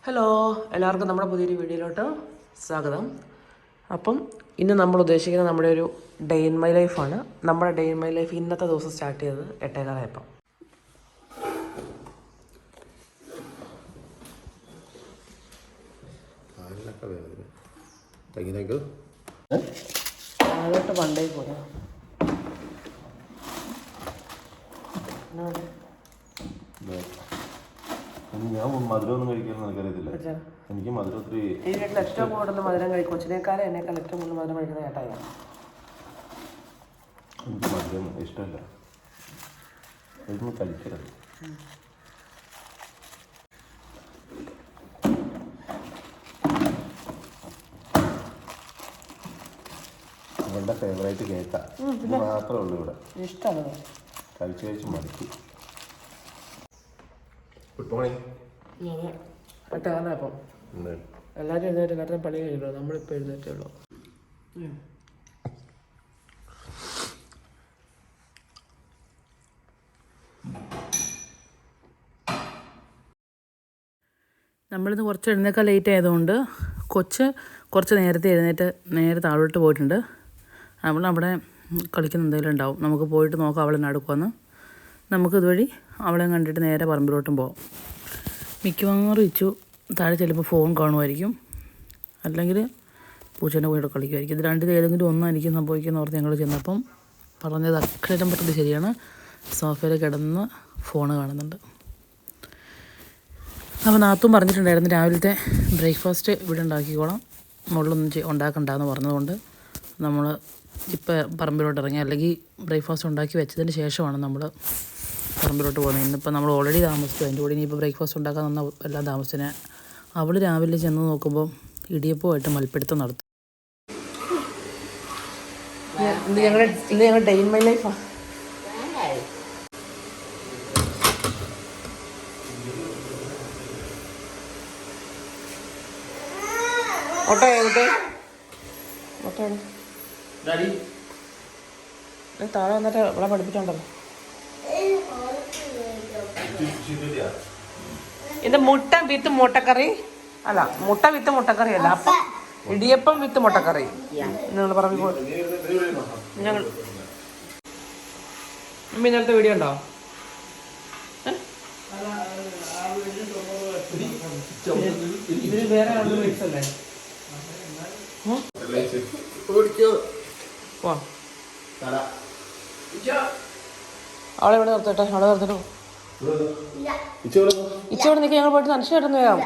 Hello, എല്ലാവർക്കും നമ്മുടെ പുതിയൊരു വീഡിയോയിലോട്ട് സ്വാഗതം. അപ്പം ഇന്ന് നമ്മൾ ഉദ്ദേശിക്കുന്നത് നമ്മുടെ ഒരു ഡേ ഇൻ മൈ ലൈഫാണ്. നമ്മുടെ ഡേ ഇൻ മൈ ലൈഫ് ഇന്നത്തെ ദിവസം സ്റ്റാർട്ട് ചെയ്തത് 8:15 അതോട്ട് പണ്ടേ പോരാ. ഞാൻ മധുരമൊന്നും കഴിക്കാൻ എനിക്കറിയത്തില്ല. എനിക്ക് മധുരം ഒത്തിരി ഈ വീട്ടിൽ ഏറ്റവും കൂടുതൽ മധുരം കഴിക്കും. കൊച്ചിനേക്കാളും എന്നെക്കാൾ ഏറ്റവും കൂടുതൽ മധുരം കഴിക്കുന്ന ചേട്ടായാണ്. എനിക്ക് മധുരം ഇഷ്ടമല്ല. അതൊന്നും കഴിക്കരുത്. നിങ്ങളുടെ ഫേവറേറ്റ് കേക്കാ. ഇത് മാത്രമേ ഉള്ളൂ ഇവിടെ. ഇഷ്ടമാണ്. കഴിച്ച് മടുക്കി. Good morning. അപ്പം എല്ലാവരും എഴുന്നേറ്റ് നേരത്തെ പണി കഴിയുള്ളൂ. നമ്മളിപ്പോൾ എഴുന്നേറ്റേ ഉള്ളൂ. നമ്മളിന്ന് കുറച്ച് എഴുന്നേക്കാൻ ലേറ്റ് ആയതുകൊണ്ട് കൊച്ച് കുറച്ച് നേരത്തെ എഴുന്നേറ്റ് നേരെ താഴോട്ട് പോയിട്ടുണ്ട്. അവൾ അവിടെ കളിക്കുന്ന എന്തെങ്കിലും ഉണ്ടാവും. നമുക്ക് പോയിട്ട് നോക്കാം അവളെ നടക്കുമെന്ന്. നമുക്കിതുവഴി അവളെ കണ്ടിട്ട് നേരെ പറമ്പിലോട്ടും പോകാം. മിക്കവാറും ഇച്ചു താഴെ ചിലപ്പോൾ ഫോൺ കാണുമായിരിക്കും, അല്ലെങ്കിൽ പൂച്ചേൻ്റെ കൂടെ കളിക്കുമായിരിക്കും. ഇത് രണ്ടിൽ ഏതെങ്കിലും ഒന്നായിരിക്കും സംഭവിക്കുന്ന ഓർത്ത് ഞങ്ങൾ ചെന്നപ്പം പറഞ്ഞത് അക്ഷരം പറ്റുന്നത് ശരിയാണ്. സോഫയിൽ കിടന്ന് ഫോണ് കാണുന്നുണ്ട്. അപ്പോൾ നാത്തും പറഞ്ഞിട്ടുണ്ടായിരുന്നു രാവിലത്തെ ബ്രേക്ക്ഫാസ്റ്റ് ഇവിടെ ഉണ്ടാക്കിക്കോളാം, മുകളിലൊന്നും ഉണ്ടാക്കണ്ടെന്ന് പറഞ്ഞതുകൊണ്ട് നമ്മൾ ഇപ്പം പറമ്പിലോട്ട് ഇറങ്ങി. അല്ലെങ്കിൽ ബ്രേക്ക്ഫാസ്റ്റ് ഉണ്ടാക്കി വെച്ചതിന് ശേഷമാണ് നമ്മൾ പറമ്പിലോട്ട് പോകുന്നത്. ഇന്നിപ്പോൾ നമ്മൾ ഓൾറെഡി താമസിച്ചു. അതിൻ്റെ കൂടെ ഇനിയിപ്പോൾ ബ്രേക്ക്ഫാസ്റ്റ് ഉണ്ടാക്കാൻ തന്ന എല്ലാം താമസിച്ചതിന് അവൾ രാവിലെ ചെന്ന് നോക്കുമ്പോൾ ഇടിയപ്പമായിട്ട് മൽപ്പിടുത്തം നടത്തും. ഞങ്ങൾ ഡേ ഇൻ മൈ ലൈഫാണ്. താഴെ വന്നിട്ട് ഇവിടെ പഠിപ്പിച്ചോണ്ടല്ലോ. ഇത് മുട്ട വിത്ത് മുട്ടക്കറി അല്ല, മുട്ട വിത്ത് മുട്ടക്കറി അല്ല, അപ്പം ഇടിയപ്പം വിത്ത് മുട്ടക്കറി. നിങ്ങൾ പറഞ്ഞു ഞങ്ങൾ ഇന്നലത്തെ വീഡിയോ ഉണ്ടോ? ഇതിന് വേറെ അല്ലേ? അവളെ ഇവിടെ നിർത്തട്ടെ, അവിടെ നിർത്തിട്ടോ. ഇച്ചോടെ നിൽക്കി ഞങ്ങൾ പോയിട്ട് നനച്ചു കിട്ടുന്ന വേഗം.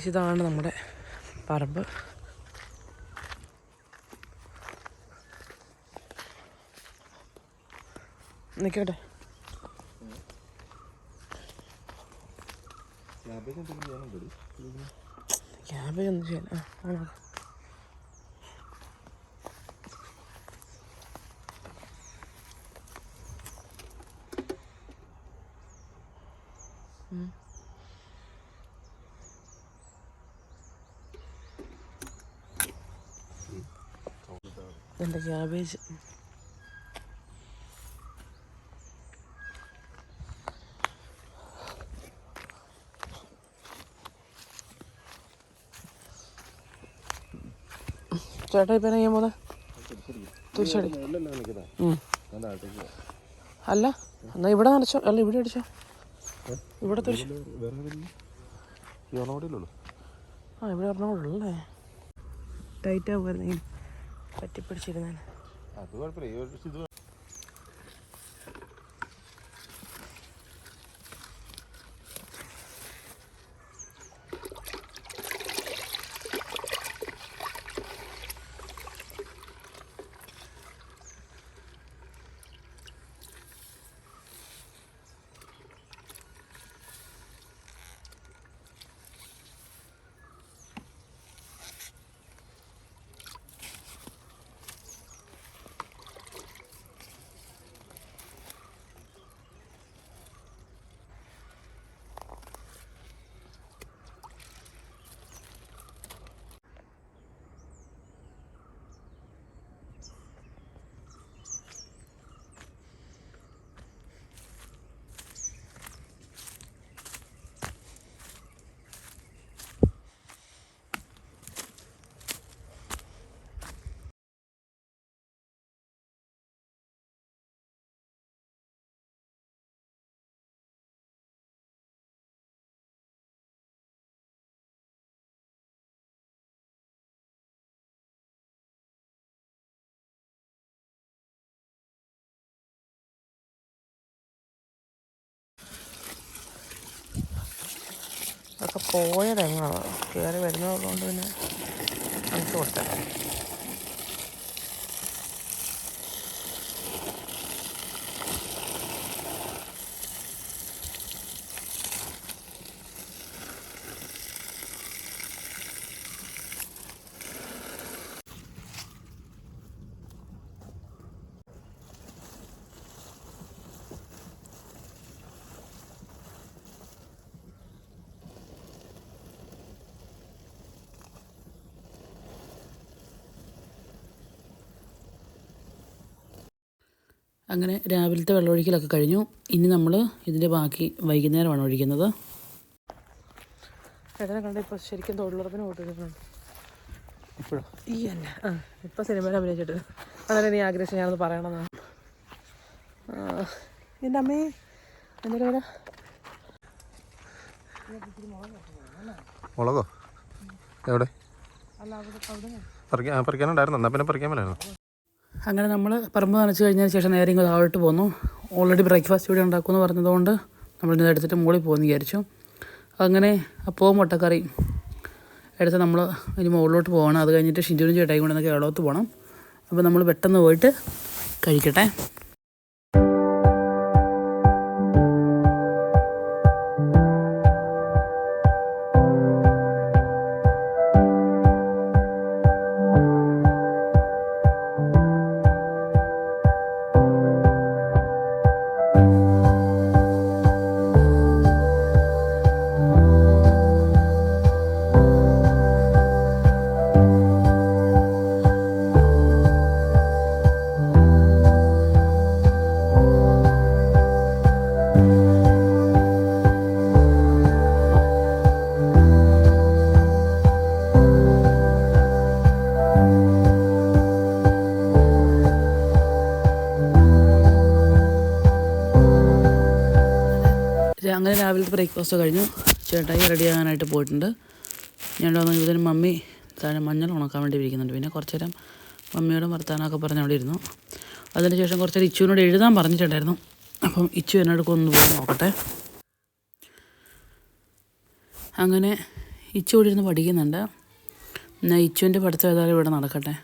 ഇതാണ് നമ്മുടെ പറമ്പ്. നിൽക്കട്ടെ. ക്യാബേജ് ഒന്നും ചെയ്യാൻ ആണോ? എൻ്റെ ക്യാബേജ് ചേട്ടാ ഇപ്പം ചെയ്യാൻ പോകുന്നത് തിരിച്ചടി അല്ല, എന്നാ ഇവിടെ നനച്ചോ. അല്ല, ഇവിടെ അടിച്ചോ. ഇവിടെ തിരിച്ചു. ആ, ഇവിടെ ഒരെണ്ണമുള്ളല്ലേ. ടൈറ്റ് ആവുമായിരുന്നു പറ്റിപ്പിടിച്ചിരുന്നേ. അത് കുഴപ്പമില്ല. പോയ തെങ്ങാണ്, കയറി വരുന്നതുകൊണ്ട് പിന്നെ അടിച്ചു കൊടുത്തേ. അങ്ങനെ രാവിലത്തെ വെള്ളമൊഴിക്കലൊക്കെ കഴിഞ്ഞു. ഇനി നമ്മൾ ഇതിൻ്റെ ബാക്കി വൈകുന്നേരമാണ് ഒഴിക്കുന്നത്. ചേട്ടനെ കണ്ട് ഇപ്പോൾ ശരിക്കും തൊഴിലുറപ്പിന് പോയിട്ടുണ്ട്. ഇപ്പോഴും ഈ അല്ല ഇപ്പോൾ സിനിമയിൽ അഭിനയിച്ചിട്ട് അതല്ലേ നീ ആഗ്രഹിച്ചു ഞാനത് പറയണമെന്നാണ്. എൻ്റെ അമ്മേ എന്താ പറയാ, മുളകോ എവിടെ പറിക്കാനുണ്ടായിരുന്നു, എന്നാൽ പിന്നെ പറിക്കാൻ മേലായിരുന്നു. അങ്ങനെ നമ്മൾ പറമ്പ് നനച്ച് കഴിഞ്ഞതിന് ശേഷം നേരെ ഇങ്ങ് താഴോട്ട് പോന്നു. ഓൾറെഡി ബ്രേക്ക്ഫാസ്റ്റ് ഇവിടെ ഉണ്ടാക്കുമെന്ന് പറഞ്ഞതുകൊണ്ട് നമ്മളിത് എടുത്തിട്ട് മുകളിൽ പോകുമെന്ന് വിചാരിച്ചു. അങ്ങനെ അപ്പവും മുട്ടക്കറി എടുത്ത് നമ്മൾ ഇനി മുകളിലോട്ട് പോകണം. അത് കഴിഞ്ഞിട്ട് ഷിൻറ്റുവിനും ചേട്ടായി കൊണ്ട് എന്നൊക്കെ കേളോത്ത് പോകണം. അപ്പോൾ നമ്മൾ പെട്ടെന്ന് പോയിട്ട് കഴിക്കട്ടെ. അങ്ങനെ രാവിലത്തെ ബ്രേക്ക്ഫാസ്റ്റ് കഴിഞ്ഞു. ചേട്ടായി റെഡിയാകാനായിട്ട് പോയിട്ടുണ്ട്. ഞാൻ വന്നപ്പോഴത്തേനും മമ്മി താഴെ മഞ്ഞൾ ഉണക്കാൻ വേണ്ടി ഇരിക്കുന്നുണ്ട്. പിന്നെ കുറച്ച് നേരം മമ്മിയോടും വർത്താനമൊക്കെ പറഞ്ഞ് അവിടെ ഇരുന്നു. അതിന് ശേഷം കുറച്ച് നേരം ഇച്ചുവിനോട് എഴുതാൻ പറഞ്ഞിട്ടുണ്ടായിരുന്നു. അപ്പം ഇച്ചു എന്നോടൊക്കെ ഒന്ന് പോയി നോക്കട്ടെ. അങ്ങനെ ഇച്ചു ഇവിടെ ഇരുന്ന് പഠിക്കുന്നുണ്ട്. എന്നാൽ ഇച്ചുവിൻ്റെ പഠിത്തം ഏതായാലും ഇവിടെ നടക്കട്ടെ.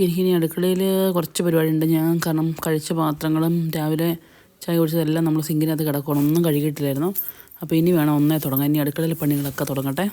എനിക്കിനി അടുക്കളയിൽ കുറച്ച് പരിപാടിയുണ്ട്. ഞാൻ കാരണം കഴിച്ച പാത്രങ്ങളും രാവിലെ ചായ കുടിച്ചതെല്ലാം നമ്മൾ സിങ്കിനകത്ത് കിടക്കണം, ഒന്നും കഴുകിയിട്ടില്ലായിരുന്നു. അപ്പോൾ ഇനി വേണം ഒന്നേ തുടങ്ങാൻ. ഇനി അടുക്കളയിൽ പണികളൊക്കെ തുടങ്ങട്ടെ.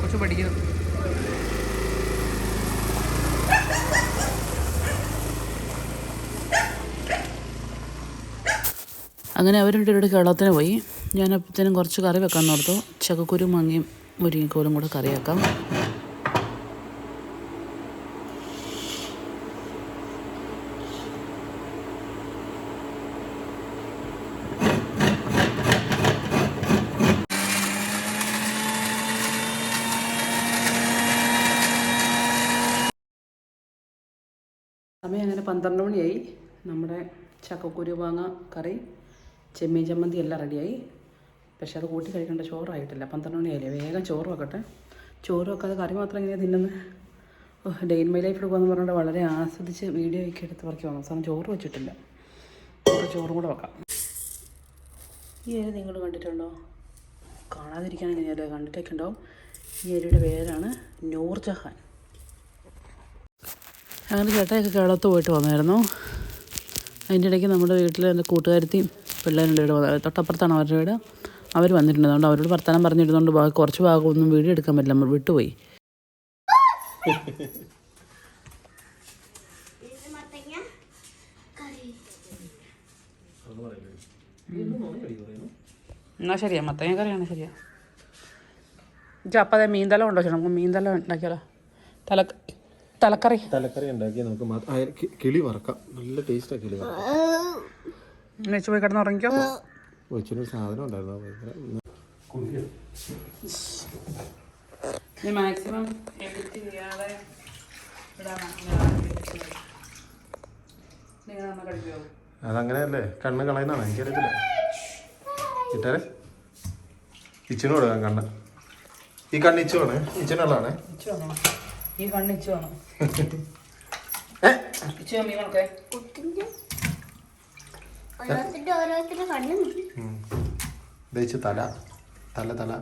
കൊച്ചു പഠിക്കുന്നു. അങ്ങനെ അവർ രണ്ടുപേരുടെ കേരളത്തിന് പോയി. ഞാൻ അപ്പോഴത്തേനും കുറച്ച് കറി വെക്കാൻ ഓർത്തു. ചക്കക്കുരു മാങ്ങയും മുരിങ്ങക്കോലും കൂടെ കറിയാക്കാം. സമയം അങ്ങനെ 12 മണിയായി. നമ്മുടെ ചക്കക്കുരു മാങ്ങ കറി, ചെമ്മീൻ ചമ്മന്തി എല്ലാം റെഡിയായി. പക്ഷെ അത് കൂട്ടി കഴിക്കേണ്ട, ചോറായിട്ടില്ല. 12 മണിയായില്ലേ, വേഗം ചോറ് വെക്കട്ടെ. ചോറ് വെക്കാതെ കറി മാത്രം എങ്ങനെയാണ് തിന്നുന്നത്? ഡേ ഇൻ മൈ ലൈഫ് എടുക്കുമെന്ന് പറഞ്ഞിട്ട് വളരെ ആസ്വദിച്ച് വീഡിയോ ഒക്കെ എടുത്ത് പറക്കി വന്നു. അവസാനം ചോറ് വെച്ചിട്ടില്ല. അപ്പോൾ ചോറും കൂടെ വെക്കാം. ഈ ഏരി നിങ്ങൾ കണ്ടിട്ടുണ്ടോ? കാണാതിരിക്കാൻ എങ്ങനെയല്ലോ, കണ്ടിട്ടൊക്കെ ഉണ്ടാവും. ഈ ഏരിയുടെ പേരാണ് നൂർജഹാൻ. അങ്ങനെ ചേട്ടായൊക്കെ കേരളത്ത് പോയിട്ട് വന്നായിരുന്നു. അതിൻ്റെ ഇടയ്ക്ക് നമ്മുടെ വീട്ടിൽ എൻ്റെ കൂട്ടുകാരത്തെയും പിള്ളേരുടെ വീട് വന്നത്, തൊട്ടപ്പുറത്താണ് അവരുടെ വീട്. അവർ വന്നിട്ടുണ്ട്. അതുകൊണ്ട് അവരോട് വർത്തമാനം പറഞ്ഞിരുന്നുകൊണ്ട് കുറച്ച് ഭാഗമൊന്നും വീഡിയോ എടുക്കാൻ പറ്റില്ല, നമ്മൾ വിട്ടുപോയി. എന്നാൽ ശരിയാ, മത്തങ്ങ കറിയാണ് ശരിയാ. അപ്പം മീൻതല ഉണ്ടോ ചേട്ടാ? നമുക്ക് മീൻതല ഉണ്ടാക്കിയാലോ? തലക്കറി ഉണ്ടാക്കി നമുക്ക് കിളി വറക്കാം. നല്ല ടേസ്റ്റാണ് കിളി വറക്കാം. വെച്ച് പോയി കിടന്ന് ഉറങ്ങിക്കോ. വെച്ചൊരു സാധനം ഉണ്ടായിരുന്നു മാക്സിമം എഡിറ്റ് ചെയ്യാതെ അതങ്ങനെയല്ലേ, കണ്ണ് കളയുന്നതാണ്. എനിക്കറിയത്തില്ല. ഇട്ടാരെ ഇച്ചിനും കൊടുക്കാം കണ്ണ്. ഈ കണ്ണ് ഇച്ചു വേണേ, ഇച്ചിനുള്ളതാണേ. ഈ കണ്ണ് ഇച്ചു വേണം. ഇച്ചു മീനൊക്കെ ദഹിച്ച് തല തല തല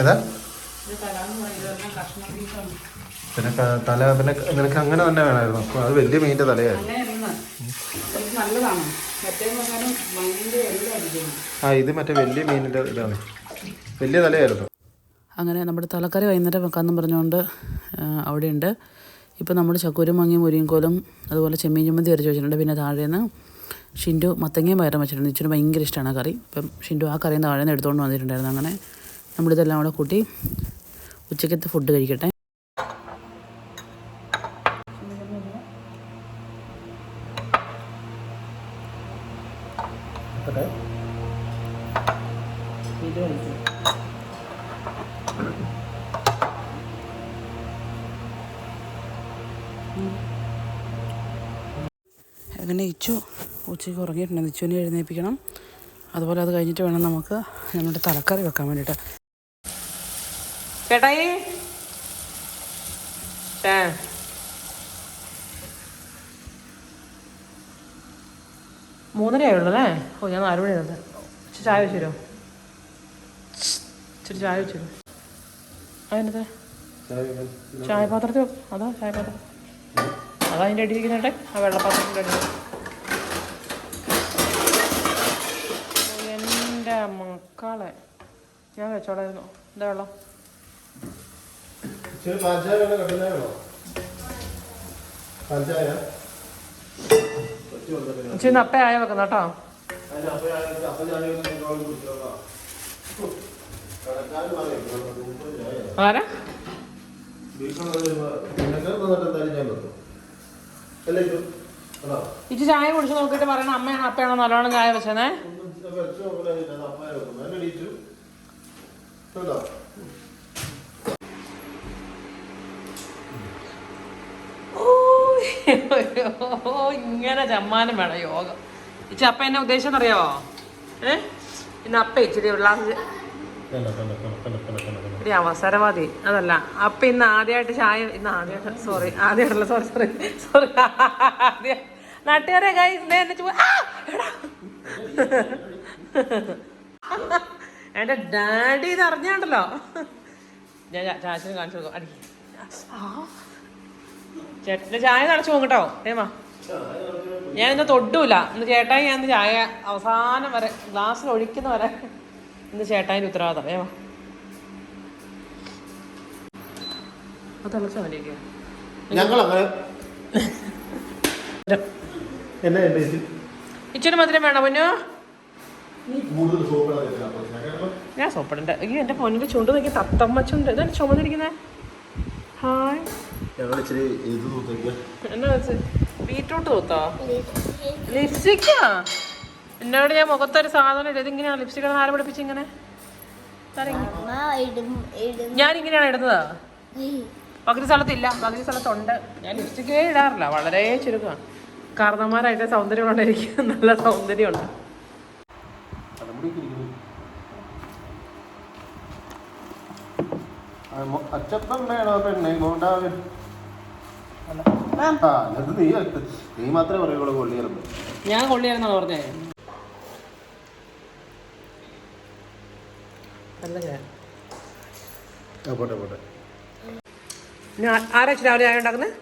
ഏതാ പിന്നെ തല പിന്നെ നിനക്ക് അങ്ങനെ തന്നെ വേണമായിരുന്നു. അപ്പൊ അത് വലിയ മീനിന്റെ തലയായിരുന്നു. ആ ഇത് മറ്റേ വലിയ മീനിന്റെ ഇതാണ്, വലിയ തലയായിരുന്നു. അങ്ങനെ നമ്മുടെ തലക്കറി വൈകുന്നേരം വെക്കാമെന്നും പറഞ്ഞുകൊണ്ട് അവിടെയുണ്ട്. ഇപ്പോൾ നമ്മൾ ചക്കൂരും മങ്ങിയും മുരിങ്ങക്കോലും അതുപോലെ ചെമ്മീൻ ചമ്മന്തി അരച്ച് വെച്ചിട്ടുണ്ട്. പിന്നെ താഴേന്ന് ഷിൻഡു മത്തങ്ങയും പയറും വെച്ചിട്ടുണ്ട്. ഇച്ചിരി ഭയങ്കര ഇഷ്ടമാണ് ആ കറി. അപ്പം ഷിൻഡു ആ കറിയിൽ നിന്ന് താഴെ നിന്ന് എടുത്തുകൊണ്ട് വന്നിട്ടുണ്ടായിരുന്നു. അങ്ങനെ നമ്മളിതെല്ലാം കൂടെ കൂട്ടി ഉച്ചക്കത്തെ ഫുഡ് കഴിക്കട്ടെ. അങ്ങനെ ഇച്ചു ഉച്ചയ്ക്ക് ഉറങ്ങിയിട്ടുണ്ട്. ഇച്ചുവിനെ എഴുന്നേൽപ്പിക്കണം. അതുപോലെ അത് കഴിഞ്ഞിട്ട് വേണം നമുക്ക് നമ്മുടെ തലക്കറി വെക്കാൻ വേണ്ടിയിട്ട്. ചേട്ടായി 3:30 ആയുള്ളൂ. ഓ ഞാൻ 4 മണി ഇരുന്നത്. ഇച്ചിരി ചായ വെച്ചു തരുമോ? ഇച്ചിരി ചായ വെച്ചു തരുമോ? അതിനകത്ത് ചായപാത്രത്തിൽ അതാ ചായപാത്രം അതാ അതിൻ്റെ അടിയിരിക്കുന്നേട്ടെ, ആ വെള്ളപ്പാത്രത്തിൻ്റെ അടി. എൻ്റെ മക്കളെ ഞാൻ വെച്ചോളായിരുന്നു. എന്താ വെള്ളം? ഇച്ചിരി അപ്പ ആയ വെക്കുന്ന കേട്ടോ. ആരാ ഇച്ചി ചായ കുടിച്ച് നോക്കിയിട്ട് പറയണ അമ്മയാണോ അപ്പയാണോ നല്ലോണം ചായ വെച്ചേ. ഇങ്ങനെ ചമ്മാനം വേണം യോഗം. ഇച്ചി അപ്പ എന്നെ ഉദ്ദേശം അറിയാവോ? ഇന്ന് അപ്പ ഇച്ചിരി ഒരു അവസരവാദി അതല്ല. അപ്പ ഇന്ന് ആദ്യമായിട്ട് ചായ, ഇന്ന് ആദ്യമായിട്ട് ആദ്യമായിട്ടല്ല സോറി നാട്ടുകാരെ എന്റെ ഡാഡി ഇത് അറിഞ്ഞാണ്ടല്ലോ. ഞാൻ ചാച്ചന് കാണിച്ചു കൊടുക്കും. അടി ചേട്ടൻ്റെ ചായ തടച്ചു പോകട്ടോ ഏമാ. ഞാനിന്ന് തൊട്ടൂല. ഇന്ന് ചേട്ടായി ഞാൻ ചായ അവസാനം വരെ ഗ്ലാസ്സിൽ ഒഴിക്കുന്ന വരെ ഇന്ന് ചേട്ടായിൻ്റെ ഉത്തരവാദിത്തം. ഏമാ അത് തിളച്ചാ മതിയൊക്കെ. ഇച്ചിരി മധുരം വേണോ പൊന്നു? ഞാൻ സോപ്പിടണ്ട. അയ്യോ എൻ്റെ പൊന്നിൻ്റെ ചുണ്ട് നോക്കി തത്തമ്മ ചുണ്ട്. ഇതാണ് ചുമന്നിരിക്കുന്നേ. ഹായ് എന്നാ വെച്ച് ബീറ്റ്റൂട്ട് തൂത്തോ? ലിപ്സ്റ്റിക്കാ? എന്നോട് ഞാൻ മുഖത്തൊരു സാധനം ഇല്ല. ഇതിങ്ങനെയാണ് ലിപ്സ്റ്റിക് ആരെ പഠിപ്പിച്ച് ഇങ്ങനെ? ഞാനിങ്ങനെയാണ് ഇടുന്നതാ. പകുതി സ്ഥലത്തില്ല, പകുതി സ്ഥലത്തുണ്ട്. ഞാൻ ലിപ്സ്റ്റിക്കേ ഇടാറില്ല, വളരെ ചുരുക്കമാണ്. കാരണന്മാരായിട്ട് സൗന്ദര്യമുള്ള എനിക്ക് നല്ല സൗന്ദര്യമുണ്ട്. അച്ചപ്പം വേണോ പെണ്ണെ കൊണ്ടാവൻ? നീ മാത്രമേ പറയുള്ളൂ കൊള്ളിയായിരുന്നു. ഞാൻ കൊള്ളിയായിരുന്നാണ് പറഞ്ഞേ. പോട്ടെ പോട്ടെ. ആരാ രാവിലെ ചായ ഉണ്ടാക്കുന്നത്?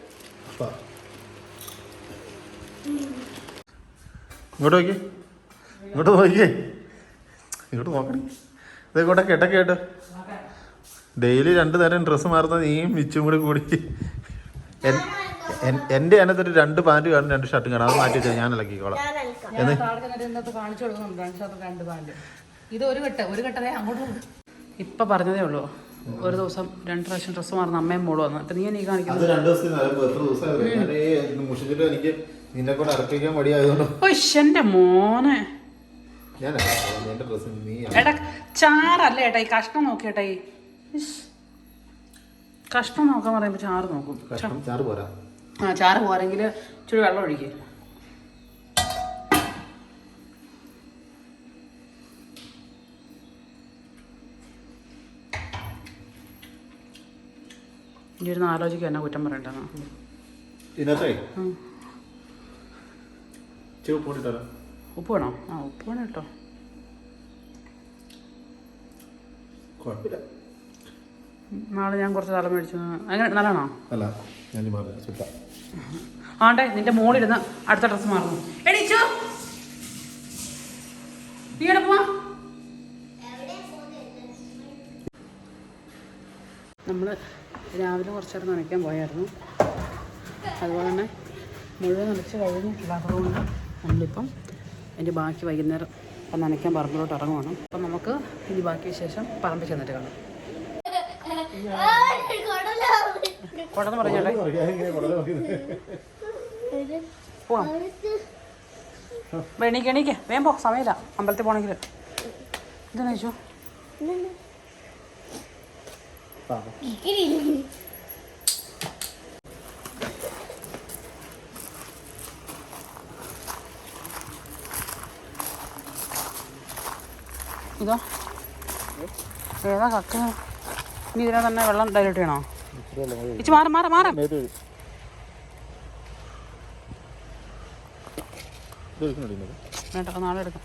ഇങ്ങോട്ട് നോക്കിയേ, ഇങ്ങോട്ട് നോക്കണേ. ഇതേക്കൂടെ കേട്ടൊക്കെ കേട്ടോ, ഡെയിലി 2 നേരം ഡ്രസ്സ് മാറുന്ന നീയും മിച്ചും കൂടി എൻ്റെ അതിനകത്തൊരു 2 പാൻറ് കാണും 2 ഷർട്ടും കാണും. അത് മാറ്റി വെച്ചാൽ ഞാൻ ഇളക്കിക്കോളാം. കാണിച്ചു കൊടുക്കുന്നുണ്ട് 2 പാൻറ്. ഇത് ഒരു കെട്ടതേ അങ്ങോട്ട് ഇപ്പം പറഞ്ഞതേ ഉള്ളൂ. ഒരു ദിവസം 2 പ്രാവശ്യം ഡ്രസ്സ് മാറുന്ന അമ്മയും മോള് വന്നു. അപ്പം നീ കാണിക്കുന്നത് 2 ദിവസത്തിന് എത്ര ദിവസം എനിക്ക് നിന്നെ കൂടെ ഇറക്കിക്കാൻ മടിയായതുകൊണ്ട് എൻ്റെ മോനെ ഞാൻ എൻ്റെ ഡ്രസ്സ് നീ ഏട്ടാ ചാറല്ലേ ഏട്ടാ ഈ കഷ്ണം നോക്കിയേട്ടാ ഈ കഷ്ണം നോക്കാൻ പറയുമ്പോൾ ചാറ് നോക്കും. ചാറ് പോരാ. ചാറ് പോരെങ്കിൽ ഇച്ചിരി വെള്ളം ഒഴിക്കുക. ഇനി ഒരു ആലോചിക്കുക എന്നെ കുറ്റം പറയണ്ടെന്ന്. ഇതിനകത്തേ ഉപ്പ് വേണോ? ഉപ്പ് വേണം കേട്ടോ. കുഴപ്പമില്ല. നാളെ ഞാൻ കുറച്ച് തല മേടിച്ചു. അങ്ങനെ നല്ലതാണോ? അല്ല ഞാൻ ആണ്ടേ നിന്റെ മോളിരുന്ന് അടുത്ത ഡ്രസ്സ് മാറുന്നു. എണീച്ചോ നീടെ പോവാ. നമ്മൾ രാവിലെ കുറച്ചേരം നനയ്ക്കാൻ പോയായിരുന്നു. അതുപോലെ തന്നെ മുഴുവൻ നനച്ച് കഴിഞ്ഞിട്ടില്ല. അതുകൊണ്ട് നമ്മളിപ്പം അതിൻ്റെ ബാക്കി വൈകുന്നേരം അപ്പം നനയ്ക്കാൻ പറമ്പിലോട്ട് ഇറങ്ങുവാണ്. അപ്പം നമുക്ക് ഇനി ബാക്കി വിശേഷം പറമ്പിൽ ചെന്നിട്ട് കാണാം. കൊടന്ന് പറഞ്ഞോട്ടെ പോവാം. എണീക്ക് വേഗം പോ, സമയമില്ല അമ്പലത്തിൽ പോകണമെങ്കിൽ. എന്താ ചോദിച്ചു? ഇതോ ഏതാ കക്ക? ഇനി ഇതിനെ തന്നെ വെള്ളം ഡൈലൂട്ട് ചെയ്യണോ? ഇച്ചി മാറാം. വേണ്ട നാളെ എടുക്കാം.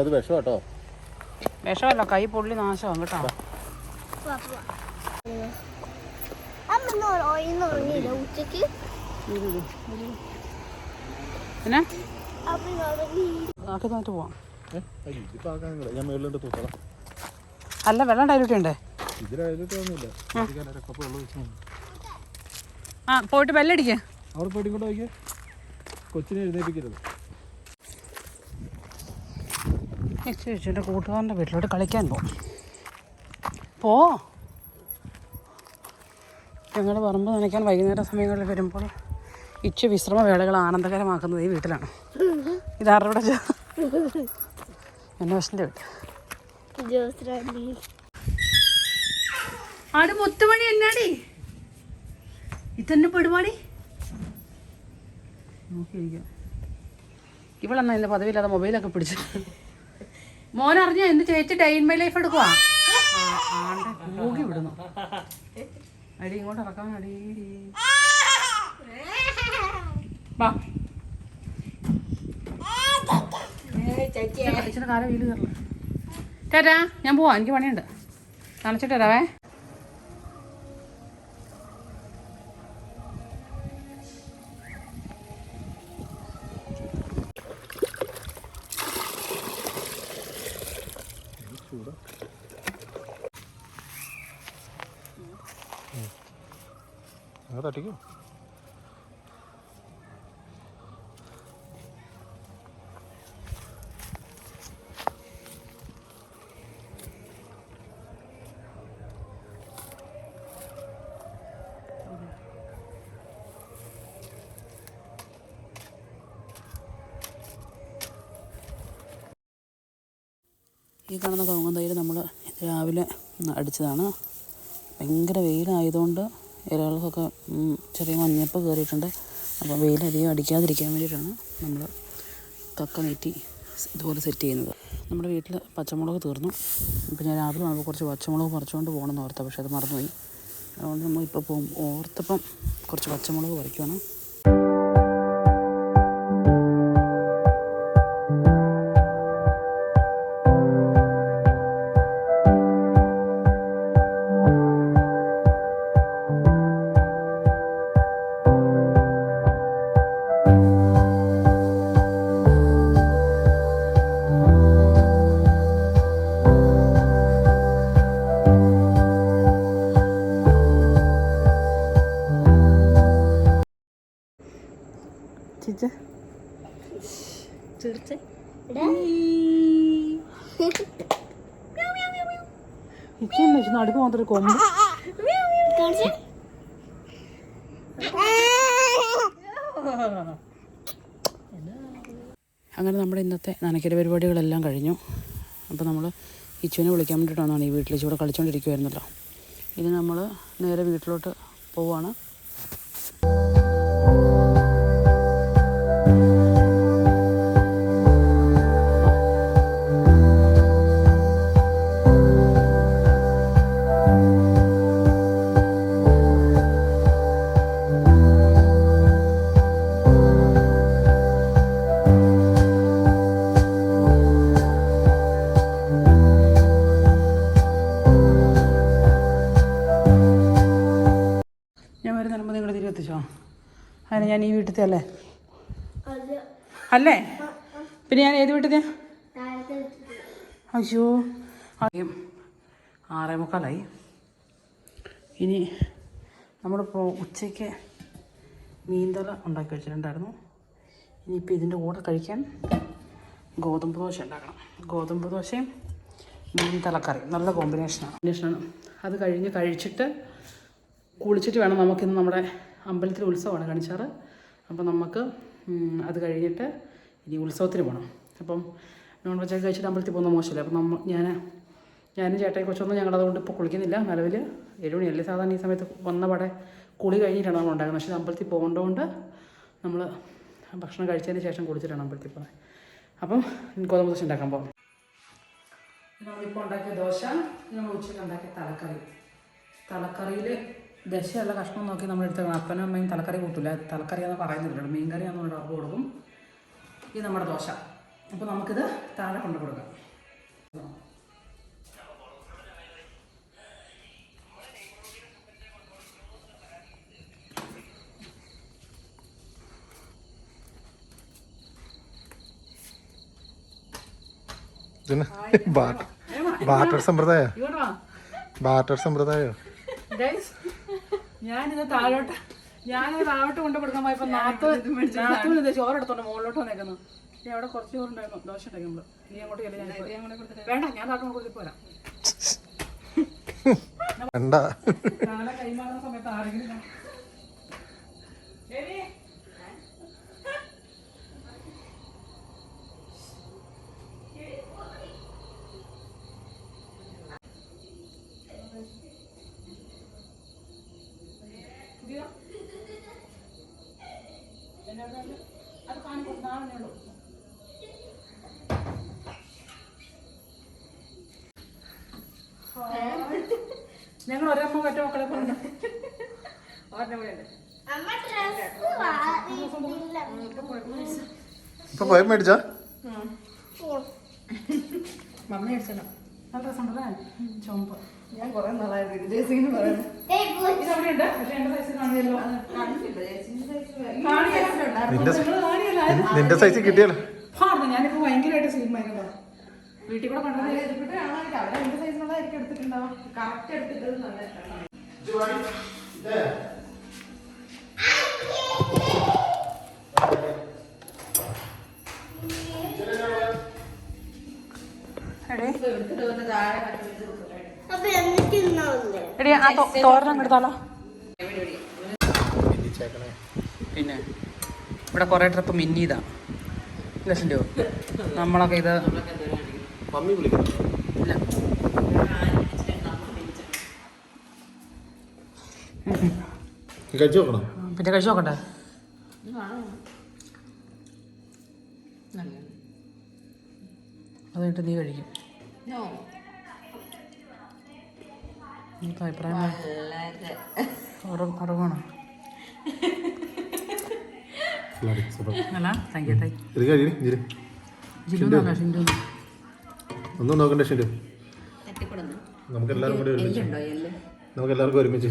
അത് വിഷം കേട്ടോ. വിഷമല്ല, കൈ പൊള്ളി നാശമാകും കേട്ടോ. പിന്നെ ആക്കി പോവാം. അല്ല വെള്ളം ഡൈലൂട്ട് ചെയ്യണ്ടേ? പോയിട്ട് ബെല്ലടിക്കേ. അവിടെ പോയിട്ട് ഇങ്ങോട്ട് നോക്കിയേ, കൊച്ചിനെ എഴുന്നേൽപ്പിക്കരുത്. ചേച്ചിയുടെ കൂട്ടുകാരൻ്റെ വീട്ടിലോട്ട് കളിക്കാൻ പോ. ഞങ്ങൾ പറമ്പ് നനയ്ക്കാൻ വൈകുന്നേര സമയങ്ങളിൽ വരുമ്പോൾ വിശ്രമ വേളകൾ ആനന്ദകരമാക്കുന്നത് ഈ വീട്ടിലാണ്. ഇതാരുടെ അന്വേഷണൻ്റെ വീട്. ആട് മുത്തുമണി എന്നാടി ഇതന്നെ പെടുപാടി നോക്കിയിരിക്കാം. ഇവളെന്നാ ഇന്ന് പദവിയില്ലാതെ മൊബൈലൊക്കെ പിടിച്ചു. മോനറിഞ്ഞോ എന്ത് ചേച്ചി ഡൈൻ മൈ ലൈഫ് എടുക്കുവാ? കൂകി വിടുന്നു. അടി ഇങ്ങോട്ട് ഇറക്കാൻ അടി. ചേച്ചിയുടെ കാലം വീട് കയറില്ല. ചേട്ടാ ഞാൻ പോവാ, എനിക്ക് പണിയുണ്ട്. നനച്ചിട്ട് വരാവേ. തട്ടിക്കോ. ഈ കാണുന്ന കവുങ്ങൻ തൈര് നമ്മൾ രാവിലെ അടിച്ചതാണ്. ഭയങ്കര വെയിലായതുകൊണ്ട് ഇലകൾക്കൊക്കെ ചെറിയ മഞ്ഞപ്പ് കയറിയിട്ടുണ്ട്. അപ്പോൾ വെയിലധികം അടിക്കാതിരിക്കാൻ വേണ്ടിയിട്ടാണ് നമ്മൾ കക്ക നീറ്റി ഇതുപോലെ സെറ്റ് ചെയ്യുന്നത്. നമ്മുടെ വീട്ടിൽ പച്ചമുളക് തീർന്നു. ഇപ്പോൾ ഞാൻ രാവിലെ വന്നപ്പോൾ കുറച്ച് പച്ചമുളക് പറിച്ചുകൊണ്ട് പോകണമെന്ന് ഓർത്ത, പക്ഷേ അത് മറന്നുപോയി. അതുകൊണ്ട് നമ്മളിപ്പോൾ ഓർത്തപ്പം കുറച്ച് പച്ചമുളക് പറിക്കുകയാണ്. ചിച്ച ചിരിച്ച് നടുക്ക് മാത്രം കൊമ്പ്. അങ്ങനെ നമ്മുടെ ഇന്നത്തെ നനയ്ക്കൽ പരിപാടികളെല്ലാം കഴിഞ്ഞു. അപ്പോൾ നമ്മൾ ഇച്ചുവിനെ വിളിക്കാൻ വേണ്ടിയിട്ട് വന്നതാണ്. ഈ വീട്ടിൽ ഇവിടെ കളിച്ചുകൊണ്ടിരിക്കുമായിരുന്നല്ലോ. ഇനി നമ്മൾ നേരെ വീട്ടിലോട്ട് പോവുകയാണ്. ഞാൻ വരുന്ന നിങ്ങൾ തിരികെത്തിച്ചോ? അതിന് ഞാൻ ഈ വീട്ടിലത്തെ അല്ലേ? അല്ലേ? പിന്നെ ഞാൻ ഏത് വീട്ടിലത്തെ? അയ്യോ, ആദ്യം 6:45. ഇനി നമ്മളിപ്പോൾ ഉച്ചയ്ക്ക് മീൻതല ഉണ്ടാക്കി വെച്ചിട്ടുണ്ടായിരുന്നു. ഇനിയിപ്പോൾ ഇതിൻ്റെ കൂടെ കഴിക്കാൻ ഗോതമ്പ് ദോശ ഉണ്ടാക്കണം. ഗോതമ്പ് ദോശയും മീൻ തലക്കറി നല്ല കോമ്പിനേഷനാണ്. അത് കഴിച്ചിട്ട് കുളിച്ചിട്ട് വേണം നമുക്കിന്ന് നമ്മുടെ അമ്പലത്തിൽ ഉത്സവമാണ് കാണിച്ചാറ്. അപ്പം നമുക്ക് അത് കഴിഞ്ഞിട്ട് ഇനി ഉത്സവത്തിന് പോകണം. അപ്പം നോൺ വെജൊക്കെ കഴിച്ചിട്ട് അമ്പലത്തിൽ പോകുന്ന മോശമല്ലേ. അപ്പം ഞാനും ചേട്ടയെ കൊച്ചൊന്നും ഞങ്ങളതുകൊണ്ട് ഇപ്പോൾ കുളിക്കുന്നില്ല. നിലവിൽ 7 മണിയല്ലേ സാധാരണ ഈ സമയത്ത് വന്നപാടെ കുളി കഴിഞ്ഞിട്ടാണ് നമ്മൾ ഉണ്ടാക്കുന്നത്. പക്ഷേ അമ്പലത്തിൽ പോകേണ്ടതുകൊണ്ട് നമ്മൾ ഭക്ഷണം കഴിച്ചതിന് ശേഷം കുളിച്ചിട്ടാണ് അമ്പലത്തിൽ പോകുന്നത്. അപ്പം ഗോതമ്പ് ദോശ ഉണ്ടാക്കാൻ പോകും. നമ്മളിപ്പോൾ ഉണ്ടാക്കിയ ദോശ, നമ്മൾ ഉച്ചയ്ക്ക് ഉണ്ടാക്കിയ തലക്കറിയിൽ ദശയുള്ള കഷ്ണം നോക്കി നമ്മൾ എടുത്തേക്കണം. അപ്പനും അമ്മയും തലക്കറി കൂട്ടില്ല. തലക്കറിയാണെന്ന് പറയുന്നില്ല, മീൻ കറിയാണെന്ന് നമ്മൾ ഉറപ്പ് കൊടുക്കും. ഇത് നമ്മുടെ ദോശ. അപ്പോൾ നമുക്കിത് താഴെ കൊണ്ടു കൊടുക്കാം. ബാർട്ടർ സമ്പ്രദായോ? ഞാനിത് താഴോട്ട് കൊണ്ടു കൊടുക്കാൻ പോയപ്പോൾ നാത്തൂന് ഇത് ചോറെടുത്തോണ്ട് മുകളിലോട്ട് വന്നേക്കുന്നു. ഞാൻ അവിടെ കുറച്ച് ചോറുണ്ടായിരുന്നു, ദോശ ഉണ്ടാക്കുമ്പോൾ. നീ അങ്ങോട്ട് വേണ്ട, ഞാൻ താഴോട്ട് കൊടുത്ത് പോരാം. നാളെ കൈമാറുന്ന സമയത്ത് ആരെങ്കിലും അത് കാണിക്കും. നാളെ ഉള്ളൂ. ഞങ്ങൾ ഒരമ്മ മറ്റേ മക്കളെ പറഞ്ഞു. ഇപ്പൊ പോയ മേടിച്ചാ മമ്മ മേടിച്ചല്ലോ. നല്ല രസമുണ്ടല്ലേ ചുമപ്പ്. ഞാൻ കുറെ നാളായിരുന്നു ജേസിന്ന് പറയുന്നത്. ഇതവിടെയുണ്ട്, പക്ഷെ എന്റെ സൈസ് കാണിയല്ലോ. നിന്റെ സൈസ് കിട്ടിയല്ലോ. ഞാനിപ്പോ ഭയങ്കരമായിട്ട് സ്ലിമായിരുന്നു. വീട്ടിൽ കൂടെ കണ്ടത് അവിടെ എന്റെ സൈസിനുള്ളതായിരിക്കും എടുത്തിട്ടുണ്ടാവും. കറക്റ്റ് എടുത്തിട്ടത് നല്ല എടി ആ തോരണം എടുത്താലോ. പിന്നെ ഇവിടെ കുറേ ട്രിപ്പ് മിന്നിയതാ ലക്ഷം രൂപ. നമ്മളൊക്കെ ഇത് ഇല്ല. പിന്നെ കഴിച്ചു നോക്കട്ടെ. അത് കഴിഞ്ഞിട്ട് നീ കഴിക്കും. അഭിപ്രായം കുറവാണോ? അല്ല താങ്ക് യു. ഒന്നും നോക്കണ്ട. നമുക്ക് എല്ലാവർക്കും ഒരുമിച്ച്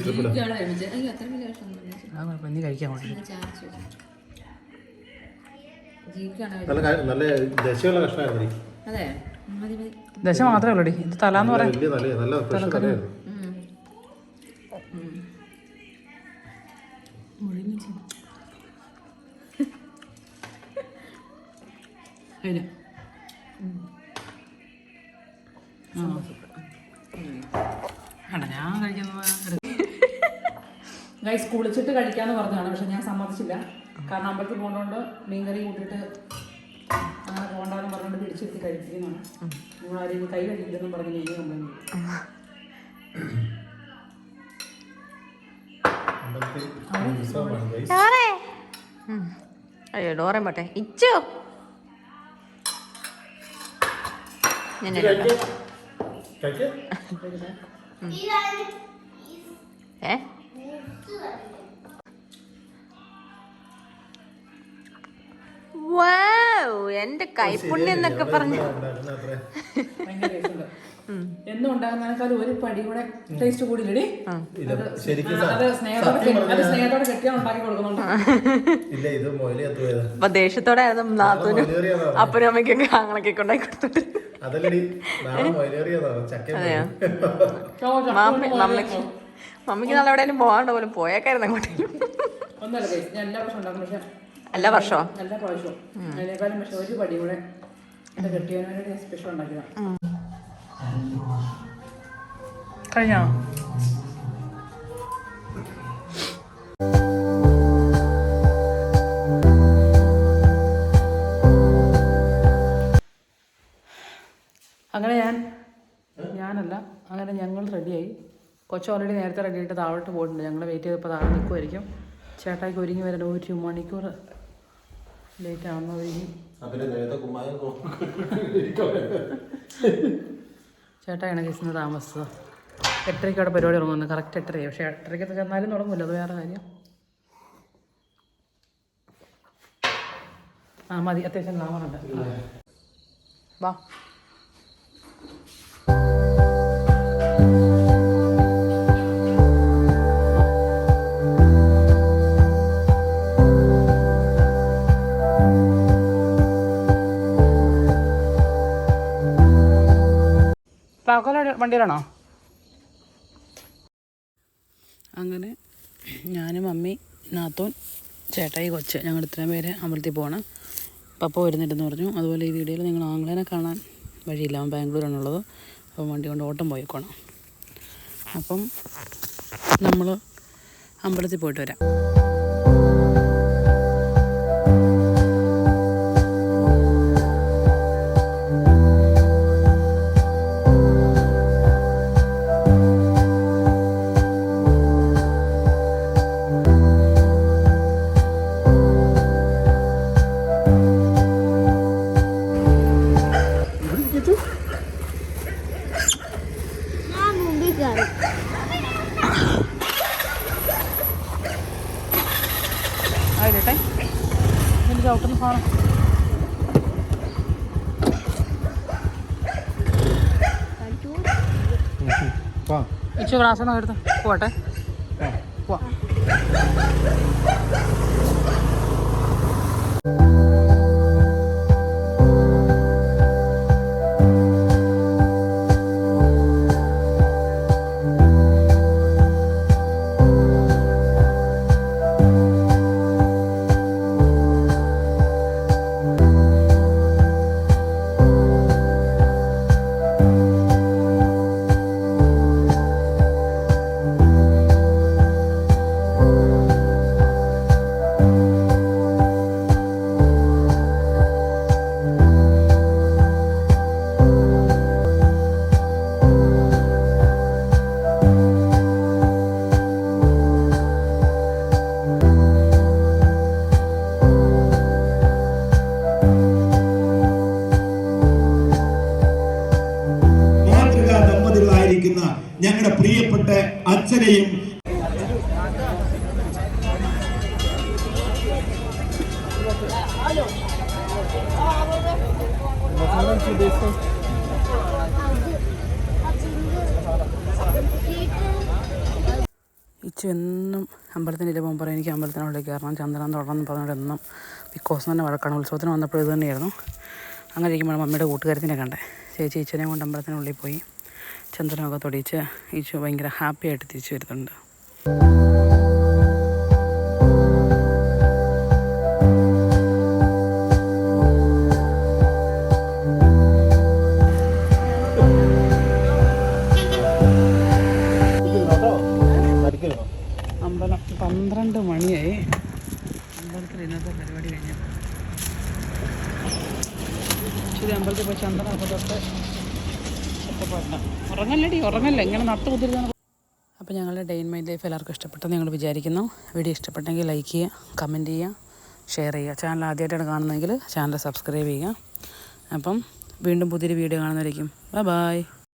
ട്രിപ്പ് ഇടാം. നീ കഴിക്കാൻ നല്ല ദശയുള്ള കഷ്ണമായിരുന്നു. ദശ മാത്രമേ ഉള്ളൂ. ഇത് തലാന്ന് പറയാം. അതിന് അല്ല ഞാൻ കഴിക്കുന്നത് ഗൈസ് കുളിച്ചിട്ട് കഴിക്കാന്ന് പറഞ്ഞതാണ്. പക്ഷെ ഞാൻ സമ്മതിച്ചില്ല. കാരണം അമ്പലത്തിൽ പോകുന്നതുകൊണ്ട് മീൻകറി കൂട്ടിയിട്ട് അങ്ങനെ പോകണ്ടെന്ന് പറഞ്ഞുകൊണ്ട് പിടിച്ചിരുത്തി കഴിപ്പിക്കുന്നതാണ്. നിങ്ങൾ ആരെയും കൈ കഴിക്കില്ലെന്നും പറഞ്ഞ് ഞാൻ കംപ്ലൈൻറ്റ് ചെയ്യും. അയ്യോ ഡോറൻ പോട്ടെ ഇച്ചോ ഞാൻ എന്റെ കൈപ്പുണ്യം എന്നൊക്കെ പറഞ്ഞു. എന്നും ഉണ്ടാകുന്നതിനേക്കാൾ ഒരു പടി കൂടെ ടേസ്റ്റ് കൂടിയില്ലേ? അത് സ്നേഹത്തോടെ കെട്ടിയാൽ ഉണ്ടാക്കി കൊടുക്കുന്നുണ്ട്. അപ്പൊ ദേഷ്യത്തോടെ നാത്തൂനും അപ്പനും അമ്മയ്ക്കൊക്കെ ആങ്ങളൊക്കെ ഉണ്ടാക്കി കൊടുത്തിട്ട് മമ്മിക്ക് നാളെ എവിടെയെങ്കിലും പോകാണ്ട് പോലും പോയേക്കായിരുന്നു അങ്ങോട്ടേലും. എല്ലാ വർഷവും എല്ലാ പ്രാവശ്യവും അതിനേക്കാളും പക്ഷെ ഒരു പടി കൂടെ എന്റെ കെട്ടിയവനോട് സ്പെഷ്യൽ ഉണ്ടാക്കിയതാണ്. കഴിഞ്ഞോ? അങ്ങനെ ഞാനല്ല അങ്ങനെ ഞങ്ങൾ റെഡിയായി. കൊച്ചു ഓൾറെഡി നേരത്തെ റെഡിയായിട്ട് താഴോട്ട് പോയിട്ടുണ്ട്. ഞങ്ങൾ വെയിറ്റ് ചെയ്തപ്പോൾ താഴെ നിൽക്കുമായിരിക്കും. ചേട്ടായിക്ക് ഒരുങ്ങി വരാൻ 1 മണിക്കൂർ ലേറ്റ് ആവുന്നതിന് ചേട്ടായാണ് കേസിന് താമസിച്ചത്. 8:30 അവിടെ പരിപാടി തുടങ്ങുന്നത്. കറക്റ്റ് 8:30. പക്ഷേ 8:30 ചെന്നാലും തുടങ്ങില്ല, അത് വേറെ കാര്യം. മതി, അത്യാവശ്യം ഗ്ലാമറുണ്ട്. വാ. വണ്ടിയിലാണോ? അങ്ങനെ ഞാനും മമ്മി, നാത്തോൻ, ചേട്ടായി, കൊച്ച് ഞങ്ങൾ ഇത്രയും പേര് അമ്പലത്തിൽ പോകണം. പപ്പ വരുന്നില്ലെന്ന് പറഞ്ഞു. അതുപോലെ ഈ വീഡിയോയിൽ നിങ്ങൾ ആങ്ങളേനെ കാണാൻ വഴിയില്ല, അവൻ ബാംഗ്ലൂരാണുള്ളത്. അപ്പം വണ്ടി കൊണ്ട് ഓട്ടം പോയിക്കോണം. അപ്പം നമ്മൾ അമ്പലത്തിൽ പോയിട്ട് വരാം. ആയിട്ടെ ഇതിൻ്റെ ചവിട്ടുന്ന സാധനം ഇച്ചിരി ഗ്ലാസ് എടുത്ത് പോട്ടെ. പോവാം. ഞങ്ങളുടെ പ്രിയപ്പെട്ട അച്ഛനെയും ഇച്ചു എന്നും അമ്പലത്തിൻ്റെ പോകുമ്പോൾ പറയും എനിക്ക് അമ്പലത്തിനുള്ളിൽ കയറണം, ചന്ദനം തൊടണം പറഞ്ഞുകൊണ്ട് എന്നും ബിക്കോസ് തന്നെ വഴക്കാണ്. ഉത്സവത്തിന് വന്നപ്പോൾ ഇത് തന്നെയായിരുന്നു. അങ്ങനെ ഇരിക്കുമ്പോൾ മമ്മിയുടെ കൂട്ടുകാരത്തിനെ കണ്ടേ. ചേച്ചി ഇച്ചനെ കൊണ്ട് അമ്പലത്തിനുള്ളിൽ പോയി ചന്ദനമൊക്കെ തൊടിയിച്ച് ഈച്ചു ഭയങ്കര ഹാപ്പി ആയിട്ട് തിരിച്ചു വരുന്നുണ്ട്. കുത്തിരി അമ്പലത്തിൽ പോയി ചന്ദനമൊക്കെ തൊട്ട് ഉറങ്ങല്ലടി ഉറങ്ങല്ല ഇങ്ങനെ നട്ട് കുത്തിരുന്നാണ്. അപ്പോൾ ഞങ്ങളുടെ ഡേ ഇൻ മൈ ലൈഫ് എല്ലാവർക്കും ഇഷ്ടപ്പെട്ടെന്ന് ഞങ്ങൾ വിചാരിക്കുന്നു. വീഡിയോ ഇഷ്ടപ്പെട്ടെങ്കിൽ ലൈക്ക് ചെയ്യുക, കമൻറ്റ് ചെയ്യുക, ഷെയർ ചെയ്യുക. ചാനൽ ആദ്യമായിട്ടാണ് കാണുന്നതെങ്കിൽ ചാനൽ സബ്സ്ക്രൈബ് ചെയ്യുക. അപ്പം വീണ്ടും പുതിയൊരു വീഡിയോ കാണുന്നതായിരിക്കും. ബൈ.